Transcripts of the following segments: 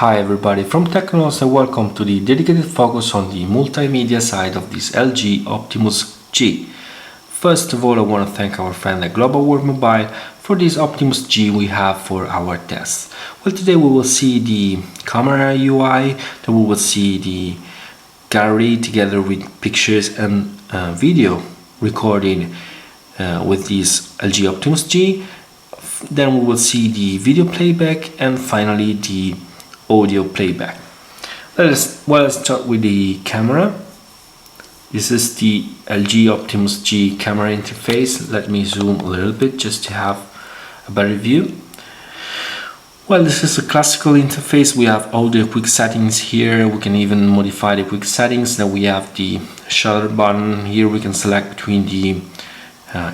Hi everybody from TechnoLost and welcome to the dedicated focus on the multimedia side of this LG Optimus G. First of all, I want to thank our friend at Global World Mobile for this Optimus G we have for our tests. Well, today we will see the camera UI, then we will see the gallery together with pictures and video recording with this LG Optimus G. Then we will see the video playback and finally the audio playback. Let's start with the camera. This is the LG Optimus G camera interface. Let me zoom a little bit just to have a better view. Well, this is a classical interface. We have all the quick settings here. We can even modify the quick settings. Then we have the shutter button. Here we can select between the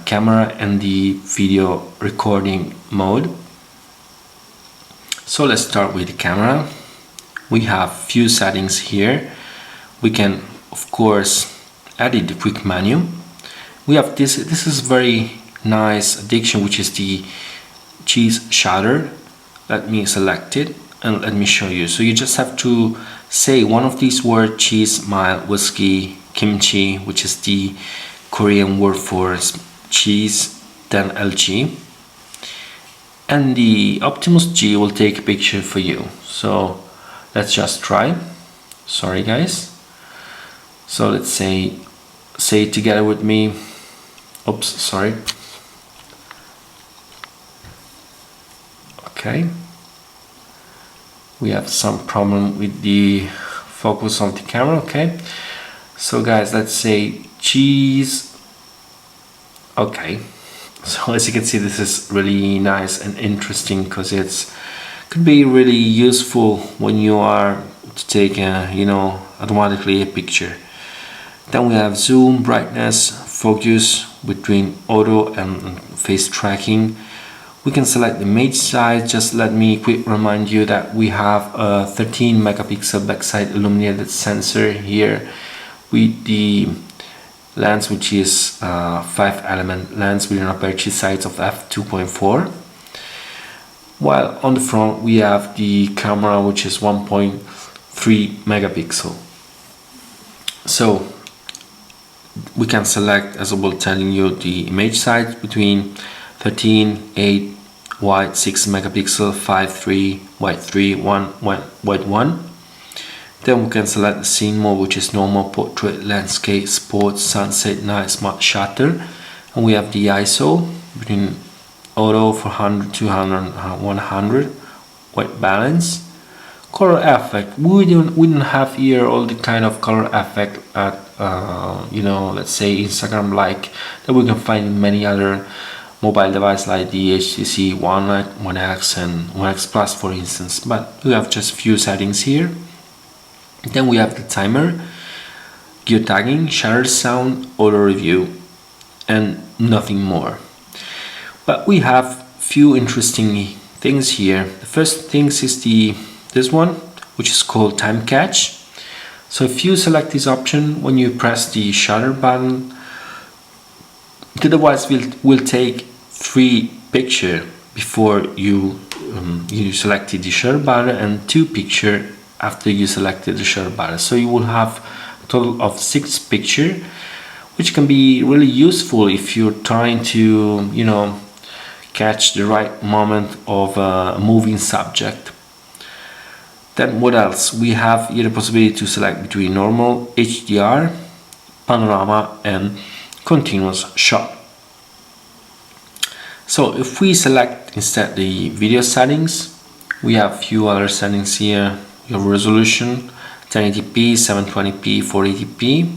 camera and the video recording mode. So let's start with the camera. We have few settings here. We can of course edit the quick menu. We have this is very nice addition, which is the cheese shutter. Let me select it and let me show you. So you just have to say one of these words: cheese, mild, whiskey, kimchi, which is the Korean word for cheese, then LG. And the Optimus G will take a picture for you. So let's just try. Sorry guys. So let's say it together with me. Oops, sorry. Okay. We have some problem with the focus of the camera. Okay. So guys, let's say cheese. Okay. So as you can see, this is really nice and interesting because it's could be really useful when you are to take automatically a picture. Then we have zoom, brightness, focus between auto and face tracking. We can select the image size. Just let me quick remind you that we have a 13 megapixel backside illuminated sensor here with the lens, which is 5-element lens with an aperture size of f2.4, while on the front we have the camera, which is 1.3 megapixel. So we can select, as I was telling you, the image size between 13, 8, wide 6 megapixel, 5.3, wide 3, 1, wide 1. Then we can select the scene mode, which is normal, portrait, landscape, sports, sunset, night, smart shutter. And we have the ISO between auto 400, 200, 100, white balance. Color effect. We don't have here all the kind of color effect at let's say Instagram like that we can find in many other mobile devices like the HTC One X and One X Plus, for instance. But we have just few settings here. Then we have the timer, geotagging, shutter sound, auto review, and nothing more. But we have few interesting things here. The first thing is this one, which is called time catch. So if you select this option, when you press the shutter button, the device will take 3 pictures before you selected the shutter button and 2 pictures after you selected the shutter button. So you will have a total of 6 pictures, which can be really useful if you're trying to catch the right moment of a moving subject. Then what else? We have here the possibility to select between normal, HDR, panorama, and continuous shot. So if we select instead the video settings, we have a few other settings here. We have resolution 1080p, 720p, 480p.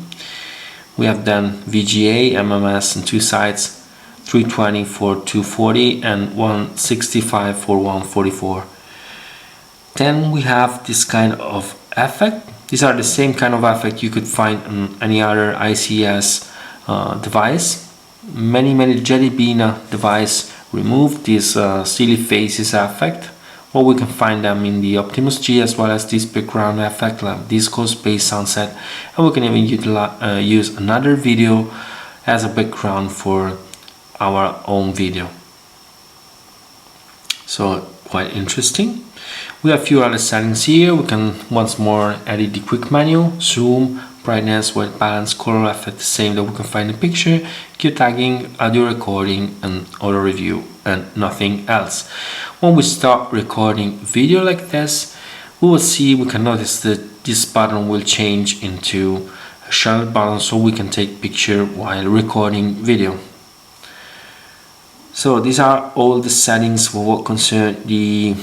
We have then VGA, MMS on 2 sides, 320 for 240 and 165 for 144. Then we have this kind of effect. These are the same kind of effect you could find on any other ICS device. Many Jelly Bean device remove this silly faces effect. Well, we can find them in the Optimus G, as well as this background effect like disco, space, sunset, and we can even use another video as a background for our own video. So quite interesting. We have a few other settings here. We can once more edit the quick menu, zoom, brightness, white balance, color effect, the same that we can find in the picture, geotagging, audio recording, and auto review, and nothing else. When we start recording video like this, we can notice that this button will change into a shutter button, so we can take picture while recording video. So these are all the settings for what concern the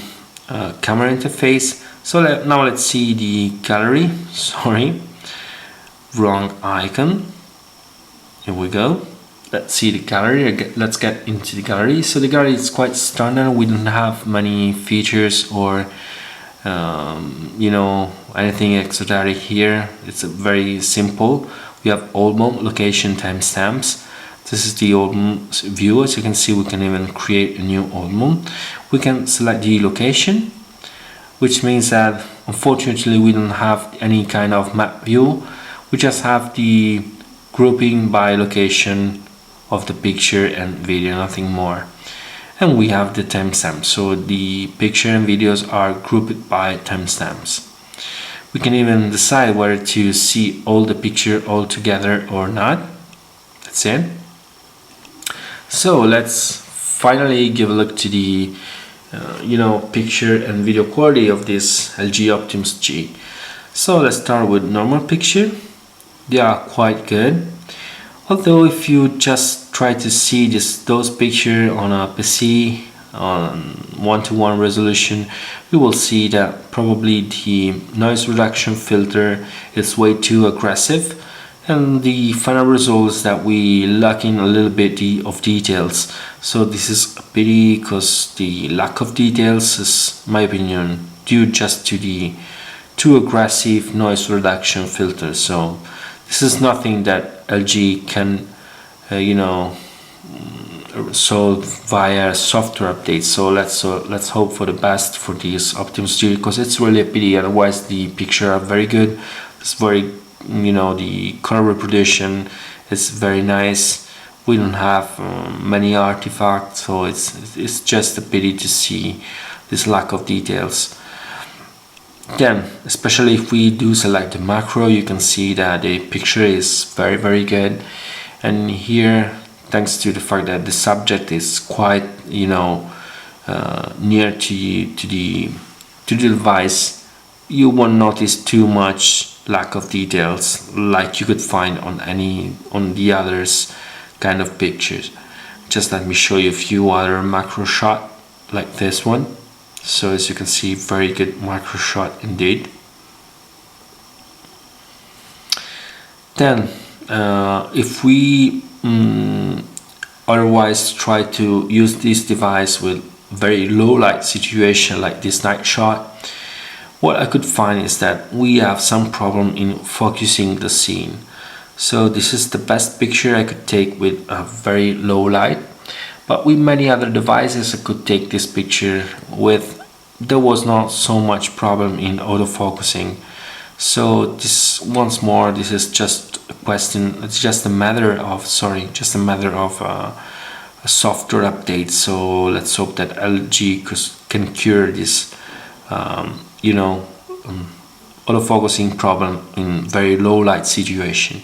camera interface. So now let's see the gallery. Sorry, wrong icon. Here we go. Let's see the gallery. Let's get into the gallery. So the gallery is quite standard. We don't have many features or anything exotic here. It's very simple. We have album, location, timestamps. This is the album view. As you can see, we can even create a new album. We can select the location, which means that unfortunately we don't have any kind of map view. We just have the grouping by location of the picture and video, nothing more. And we have the timestamp, so the picture and videos are grouped by timestamps. We can even decide whether to see all the picture all together or not. That's it. So let's finally give a look to the picture and video quality of this LG Optimus G. So let's start with normal picture. They are quite good. Although if you just try to see those pictures on a PC on 1:1 resolution, you will see that probably the noise reduction filter is way too aggressive, and the final result is that we lack in a little bit of details. So this is a pity, because the lack of details is, in my opinion, due just to the too aggressive noise reduction filter. So this is nothing that LG can solve via software updates. So let's hope for the best for this Optimus G, because it's really a pity. Otherwise the pictures are very good. It's very the color reproduction is very nice. We don't have many artifacts, so it's just a pity to see this lack of details. Then, especially if we do select the macro, you can see that the picture is very, very good. And here, thanks to the fact that the subject is quite near to the device, you won't notice too much lack of details like you could find on the others kind of pictures. Just let me show you a few other macro shot like this one. So as you can see, very good macro shot indeed. Then if we otherwise try to use this device with very low light situation like this night shot, what I could find is that we have some problem in focusing the scene. So this is the best picture I could take with a very low light, but with many other devices I could take this picture with, there was not so much problem in autofocusing. So this, once more, this is just a question, it's just a matter of a software update. So let's hope that LG can cure this autofocusing problem in very low light situation.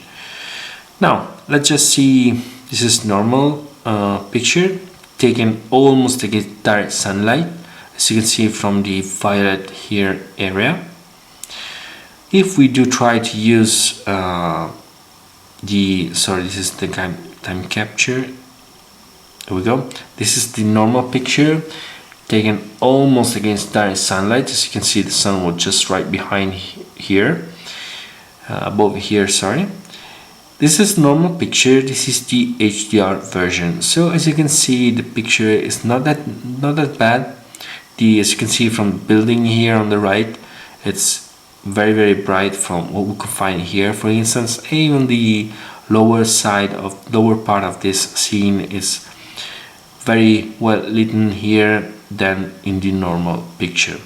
Now let's just see, this is normal picture taken almost against direct sunlight, as you can see from the violet here area. If we do try to use this is the time capture. There we go. This is the normal picture taken almost against direct sunlight. As you can see, the sun was just right behind here, above here, sorry. This is normal picture. This is the HDR version. So as you can see, the picture is not that bad. As you can see from the building here on the right, it's very, very bright from what we could find here, for instance. Even the lower part of this scene is very well lit here than in the normal picture.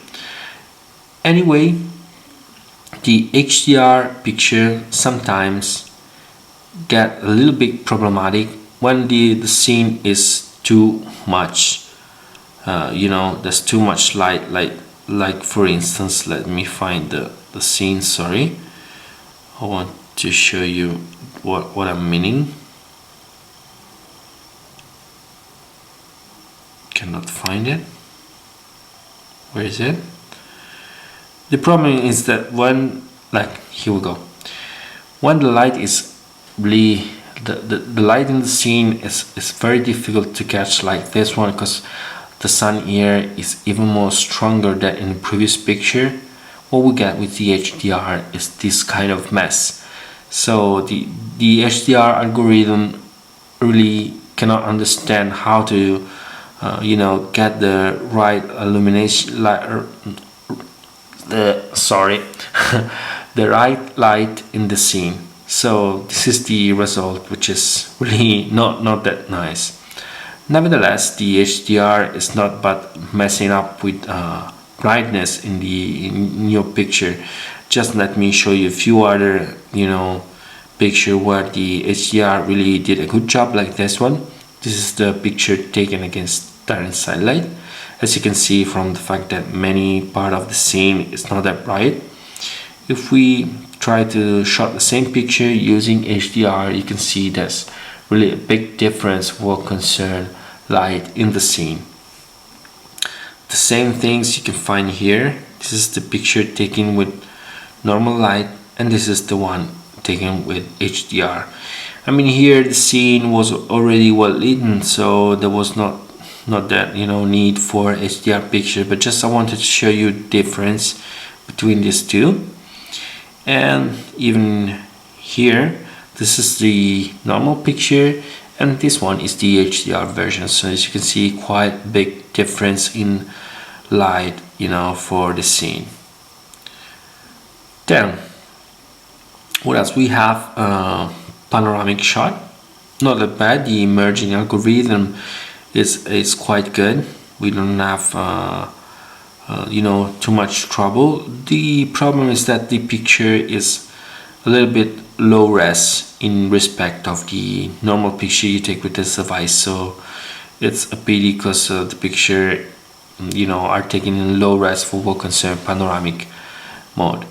Anyway, the HDR picture sometimes get a little bit problematic when the scene is too much there's too much light, like for instance, let me find the scene. Sorry, I want to show you what I'm meaning. Cannot find it. Where is it? The problem is that when, like, here we go, when the light is really the light in the scene is very difficult to catch like this one, because the sun here is even more stronger than in the previous picture. What we get with the HDR is this kind of mess. So the HDR algorithm really cannot understand how to get the right illumination, the right light in the scene. So this is the result, which is really not that nice. Nevertheless, the HDR is not but messing up with brightness in your picture. Just let me show you a few other picture where the HDR really did a good job, like this one. This is the picture taken against direct sunlight. As you can see from the fact that many part of the scene is not that bright. If we try to shot the same picture using HDR, you can see there's really a big difference for concern light in the scene. The same things you can find here. This is the picture taken with normal light, and this is the one taken with HDR. I mean, here the scene was already well lit, so there was not that need for HDR picture, but just I wanted to show you the difference between these two. And even here, this is the normal picture, and this one is the HDR version. So as you can see, quite big difference in light for the scene. Then what else we have? Panoramic shot, not that bad. The emerging algorithm is quite good. We don't have too much trouble. The problem is that the picture is a little bit low res in respect of the normal picture you take with this device. So it's a pity, because the picture are taken in low res for what concern panoramic mode.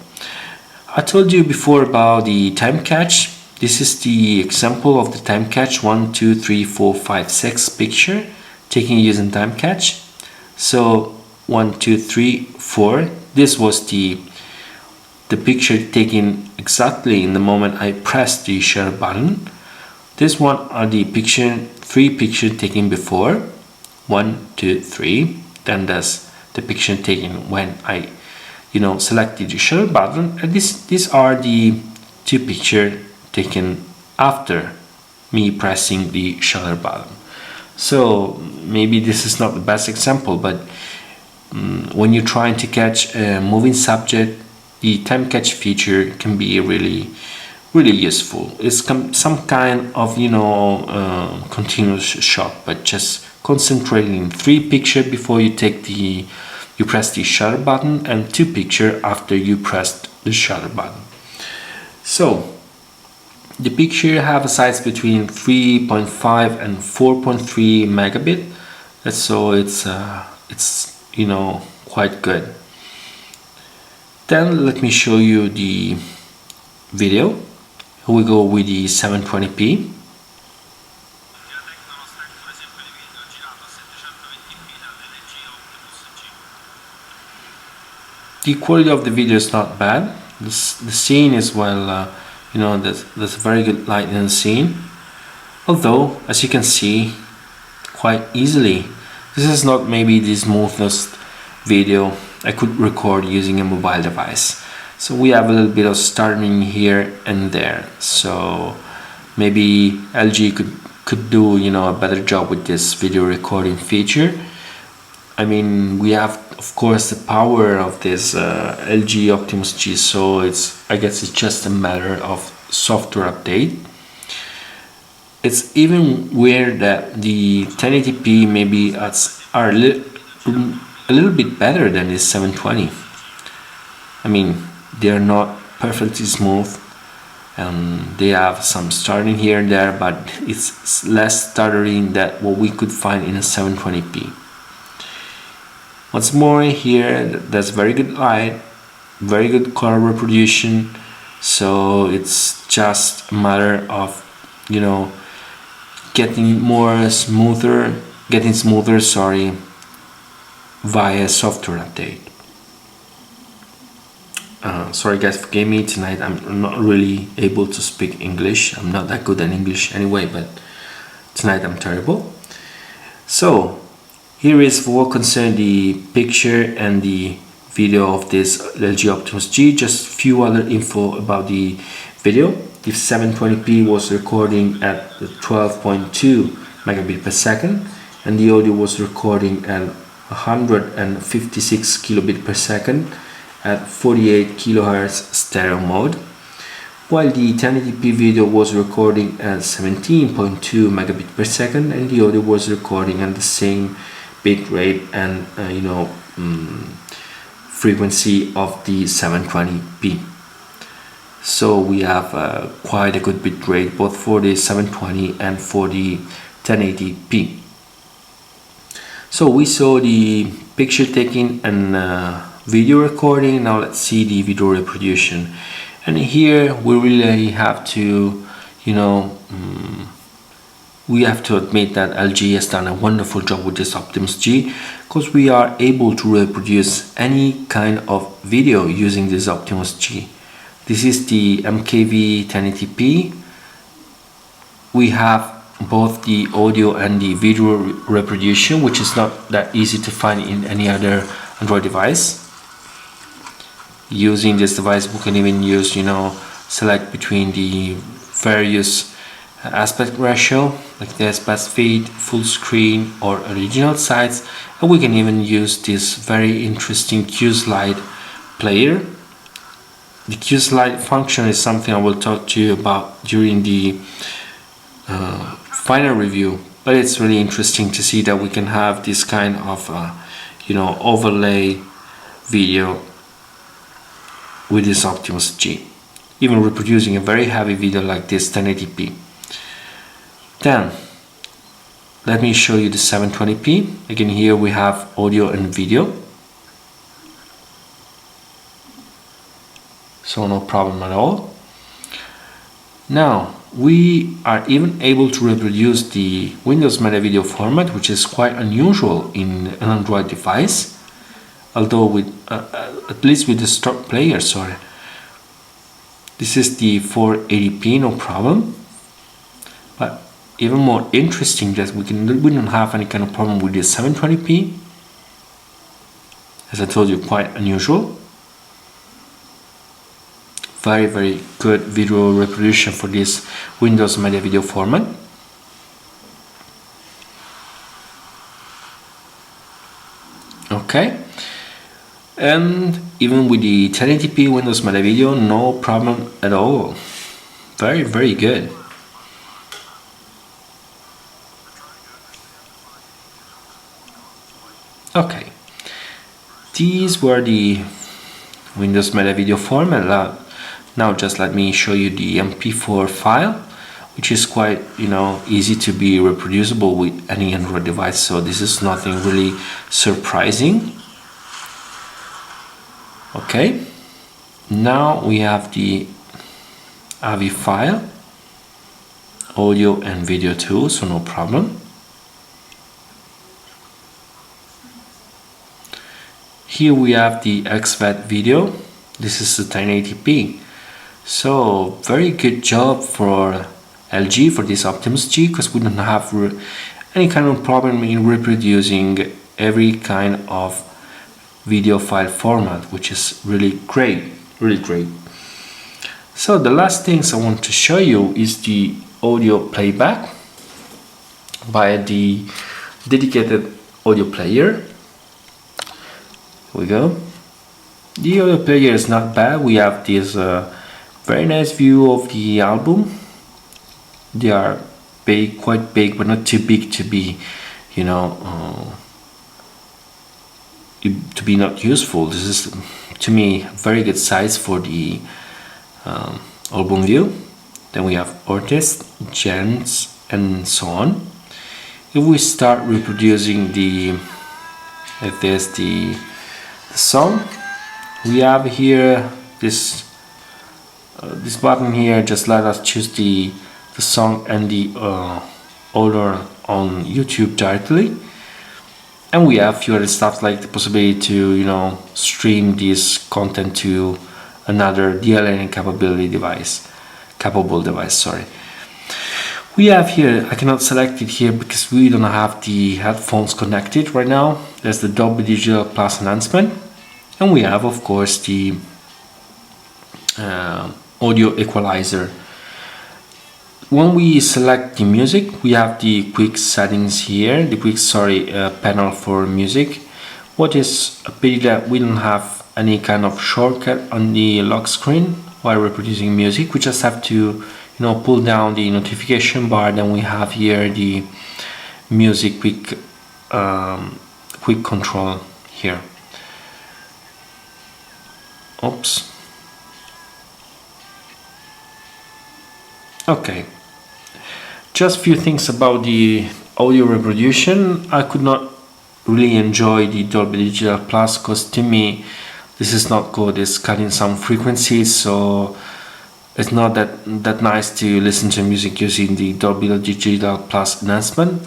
I told you before about the time catch. This is the example of the time catch 1, 2, 3, 4, 5, 6 picture taken using time catch. So 1, 2, 3, 4. This was the picture taken exactly in the moment I pressed the shutter button. This one are the three pictures taken before. 1, 2, 3. Then there's the picture taken when I selected the shutter button, and these are the two pictures taken after me pressing the shutter button. So maybe this is not the best example, but when you're trying to catch a moving subject, the time catch feature can be really useful. It's some kind of continuous shot, but just concentrating 3 pictures before you press the shutter button, and 2 pictures after you pressed the shutter button. So the picture have a size between 3.5 and 4.3 megabit. So it's quite good. Then let me show you the video. Here we go with the 720p. The quality of the video is not bad. The scene is well, there's very good light in the scene. Although, as you can see, quite easily, this is not maybe the smoothest video I could record using a mobile device. So we have a little bit of stuttering here and there. So maybe LG could do a better job with this video recording feature. I mean, we have of course the power of this LG Optimus G, so I guess it's just a matter of software update. It's even weird that the 1080p maybe are a little bit better than this 720. I mean, they are not perfectly smooth, and they have some stuttering here and there, but it's less stuttering than what we could find in a 720p. What's more, here there's very good light, very good color reproduction, so it's just a matter of, you know, getting smoother, sorry, via software update. Sorry guys, forgive me, tonight I'm not really able to speak English. I'm not that good at English anyway, but tonight I'm terrible. So here is for what concerns the picture and the video of this LG Optimus G. Just a few other info about the video. The 720p was recording at 12.2 megabit per second, and the audio was recording at 156 kilobit per second at 48 kilohertz stereo mode, while the 1080p video was recording at 17.2 megabit per second, and the audio was recording at the same bit rate and frequency of the 720p. So we have quite a good bit rate both for the 720 and for the 1080p. So we saw the picture taking and video recording. Now let's see the video reproduction. And here we really have to, we have to admit that LG has done a wonderful job with this Optimus G, because we are able to reproduce any kind of video using this Optimus G. This is the MKV 1080p. We have both the audio and the video reproduction, which is not that easy to find in any other Android device. Using this device, we can even use, select between the various aspect ratio, like the aspect feed, full screen, or original size, and we can even use this very interesting Q-Slide player. The Q-Slide function is something I will talk to you about during the final review, but it's really interesting to see that we can have this kind of overlay video with this Optimus G, even reproducing a very heavy video like this 1080p. Then let me show you the 720p. Again, here we have audio and video, so no problem at all. Now we are even able to reproduce the Windows Media Video format, which is quite unusual in an Android device, although with at least with the stock player. Sorry, this is the 480p, no problem. But even more interesting that we don't have any kind of problem with the 720p. As I told you, quite unusual. Very, very good video reproduction for this Windows Media Video format. Okay, and even with the 1080p Windows Media Video, no problem at all. Very, very good. Okay, these were the Windows Media Video format. Now just let me show you the MP4 file, which is quite easy to be reproducible with any Android device, so this is nothing really surprising. Okay, now we have the AVI file, audio and video too, so no problem. Here we have the XVAT video. This is the 1080p. So very good job for LG for this Optimus G, because we don't have any kind of problem in reproducing every kind of video file format, which is really great, really great. So the last things I want to show you is the audio playback via the dedicated audio player. Here we go. The audio player is not bad. We have this very nice view of the album. They are big, quite big, but not too big to be, to be not useful. This is, to me, a very good size for the album view. Then we have artists, genres, and so on. If we start reproducing the If there's the song, we have here this this button here. Just let us choose the song and the order on YouTube directly, and we have few other stuff like the possibility to, you know, stream this content to another DLNA capable device. Sorry. We have here, I cannot select it here because we don't have the headphones connected right now. There's the Dolby Digital Plus enhancement, and we have, of course, the audio equalizer. When we select the music, we have the quick settings here, the quick panel for music. What is a pity that we don't have any kind of shortcut on the lock screen while reproducing music. We just have to, you know, pull down the notification bar. Then we have here the music quick control here. Oops. Okay. Just few things about the audio reproduction. I could not really enjoy the Dolby Digital Plus because to me this is not good. It's cutting some frequencies, so it's not that nice to listen to music using the Dolby Digital Plus enhancement.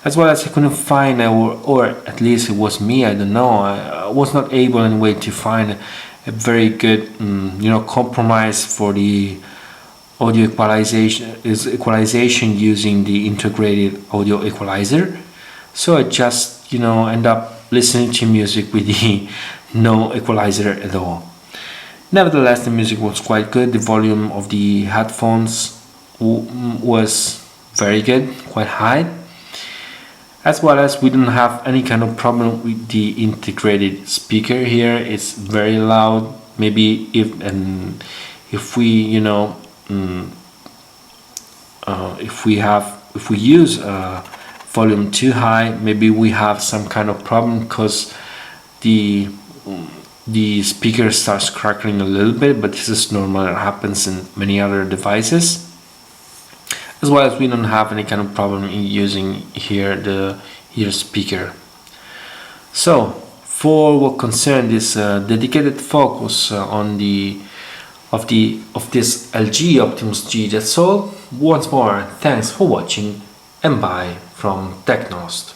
As well as I couldn't find, or at least it was me, I don't know, I was not able anyway to find a very good you know, compromise for the audio equalization using the integrated audio equalizer. So I just, you know, end up listening to music with the no equalizer at all. Nevertheless, the music was quite good. The volume of the headphones was very good, quite high. As well as we don't have any kind of problem with the integrated speaker here. It's very loud. Maybe if we, you know, if we use volume too high, maybe we have some kind of problem because the speaker starts crackling a little bit, but this is normal. It happens in many other devices. As well as we don't have any kind of problem in using here the ear speaker. So for what concerns this dedicated focus on of this LG Optimus G, that's all. Once more, thanks for watching and bye from TechnoLost.